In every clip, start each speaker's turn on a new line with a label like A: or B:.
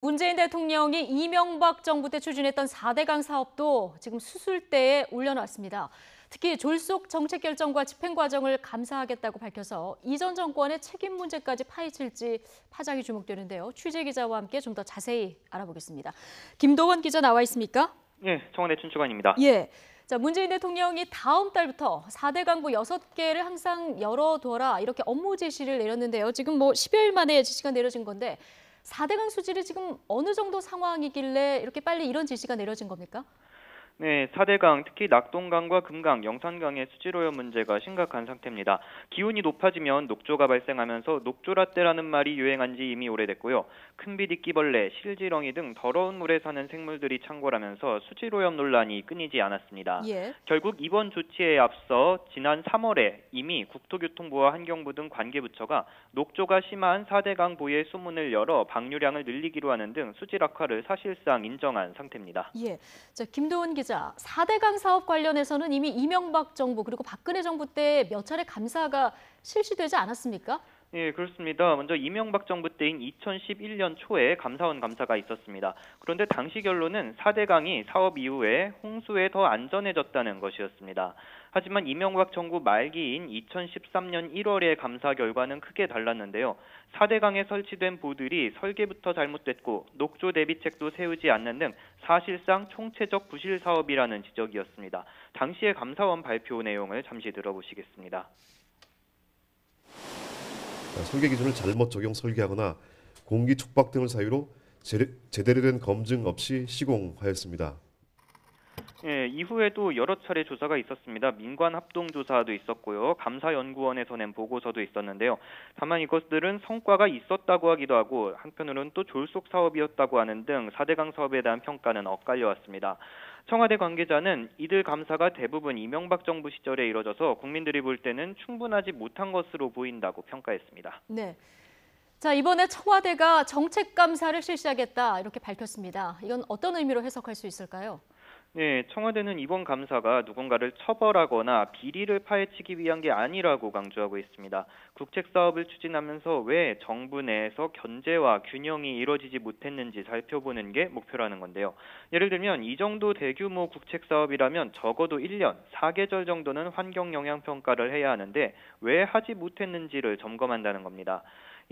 A: 문재인 대통령이 이명박 정부 때 추진했던 4대강 사업도 지금 수술대에 올려놨습니다. 특히 졸속 정책 결정과 집행 과정을 감사하겠다고 밝혀서 이전 정권의 책임 문제까지 파헤칠지 파장이 주목되는데요. 취재 기자와 함께 좀 더 자세히 알아보겠습니다. 김도원 기자 나와 있습니까?
B: 네, 청와대 춘추관입니다.
A: 예. 자, 문재인 대통령이 다음 달부터 4대 강부 6개를 항상 열어둬라 이렇게 업무 지시를 내렸는데요. 지금 10여일 만에 지시가 내려진 건데 4대 강 수질이 지금 어느 정도 상황이길래 이렇게 빨리 이런 지시가 내려진 겁니까?
B: 네, 4대강, 특히 낙동강과 금강, 영산강의 수질오염 문제가 심각한 상태입니다. 기온이 높아지면 녹조가 발생하면서 녹조라떼라는 말이 유행한 지 이미 오래됐고요. 큰비디끼벌레, 실지렁이 등 더러운 물에 사는 생물들이 창궐하면서 수질오염 논란이 끊이지 않았습니다.
A: 예.
B: 결국 이번 조치에 앞서 지난 3월에 이미 국토교통부와 환경부 등 관계부처가 녹조가 심한 4대강 보유의 수문을 열어 방류량을 늘리기로 하는 등 수질 악화를 사실상 인정한 상태입니다.
A: 예. 자, 김도원 기자, 4대 강 사업 관련해서는 이미 이명박 정부 그리고 박근혜 정부 때 몇 차례 감사가 실시되지 않았습니까?
B: 예, 그렇습니다. 먼저 이명박 정부 때인 2011년 초에 감사원 감사가 있었습니다. 그런데 당시 결론은 4대강이 사업 이후에 홍수에 더 안전해졌다는 것이었습니다. 하지만 이명박 정부 말기인 2013년 1월의 감사 결과는 크게 달랐는데요. 4대강에 설치된 보들이 설계부터 잘못됐고 녹조 대비책도 세우지 않는 등 사실상 총체적 부실 사업이라는 지적이었습니다. 당시의 감사원 발표 내용을 잠시 들어보시겠습니다.
C: 설계 기준을 잘못 적용 설계하거나 공기 촉박 등을 사유로 제대로 된 검증 없이 시공하였습니다.
B: 예, 이후에도 여러 차례 조사가 있었습니다. 민관 합동 조사도 있었고요. 감사연구원에서 낸 보고서도 있었는데요. 다만 이것들은 성과가 있었다고 하기도 하고 한편으로는 또 졸속 사업이었다고 하는 등 4대강 사업에 대한 평가는 엇갈려 왔습니다. 청와대 관계자는 이들 감사가 대부분 이명박 정부 시절에 이뤄져서 국민들이 볼 때는 충분하지 못한 것으로 보인다고 평가했습니다.
A: 네. 자, 이번에 청와대가 정책 감사를 실시하겠다 이렇게 밝혔습니다. 이건 어떤 의미로 해석할 수 있을까요?
B: 네, 청와대는 이번 감사가 누군가를 처벌하거나 비리를 파헤치기 위한 게 아니라고 강조하고 있습니다. 국책 사업을 추진하면서 왜 정부 내에서 견제와 균형이 이루어지지 못했는지 살펴보는 게 목표라는 건데요. 예를 들면 이 정도 대규모 국책 사업이라면 적어도 1년, 4계절 정도는 환경 영향 평가를 해야 하는데 왜 하지 못했는지를 점검한다는 겁니다.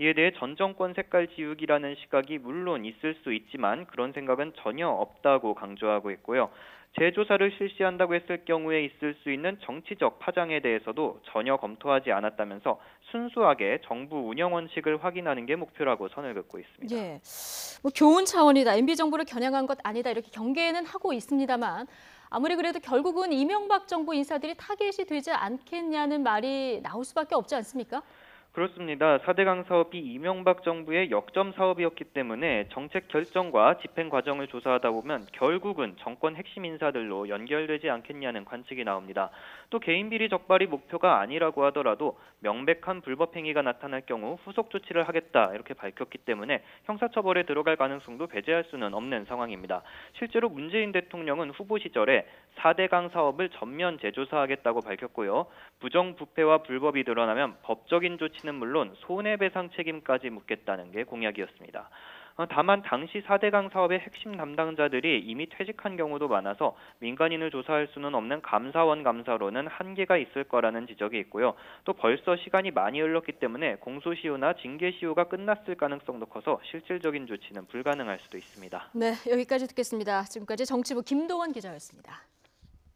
B: 이에 대해 전 정권 색깔 지우기라는 시각이 물론 있을 수 있지만 그런 생각은 전혀 없다고 강조하고 있고요. 재조사를 실시한다고 했을 경우에 있을 수 있는 정치적 파장에 대해서도 전혀 검토하지 않았다면서 순수하게 정부 운영 원칙을 확인하는 게 목표라고 선을 긋고 있습니다.
A: 예. 교훈 차원이다. MB 정부를 겨냥한 것 아니다. 이렇게 경계는 하고 있습니다만 아무리 그래도 결국은 이명박 정부 인사들이 타겟이 되지 않겠냐는 말이 나올 수밖에 없지 않습니까?
B: 그렇습니다. 4대강 사업이 이명박 정부의 역점 사업이었기 때문에 정책 결정과 집행 과정을 조사하다 보면 결국은 정권 핵심 인사들로 연결되지 않겠냐는 관측이 나옵니다. 또 개인 비리 적발이 목표가 아니라고 하더라도 명백한 불법 행위가 나타날 경우 후속 조치를 하겠다 이렇게 밝혔기 때문에 형사처벌에 들어갈 가능성도 배제할 수는 없는 상황입니다. 실제로 문재인 대통령은 후보 시절에 4대강 사업을 전면 재조사하겠다고 밝혔고요. 부정부패와 불법이 드러나면 법적인 조치는 물론 손해배상 책임까지 묻겠다는 게 공약이었습니다. 다만 당시 4대강 사업의 핵심 담당자들이 이미 퇴직한 경우도 많아서 민간인을 조사할 수는 없는 감사원 감사로는 한계가 있을 거라는 지적이 있고요. 또 벌써 시간이 많이 흘렀기 때문에 공소시효나 징계시효가 끝났을 가능성도 커서 실질적인 조치는 불가능할 수도 있습니다.
A: 네, 여기까지 듣겠습니다. 지금까지 정치부 김도원 기자였습니다.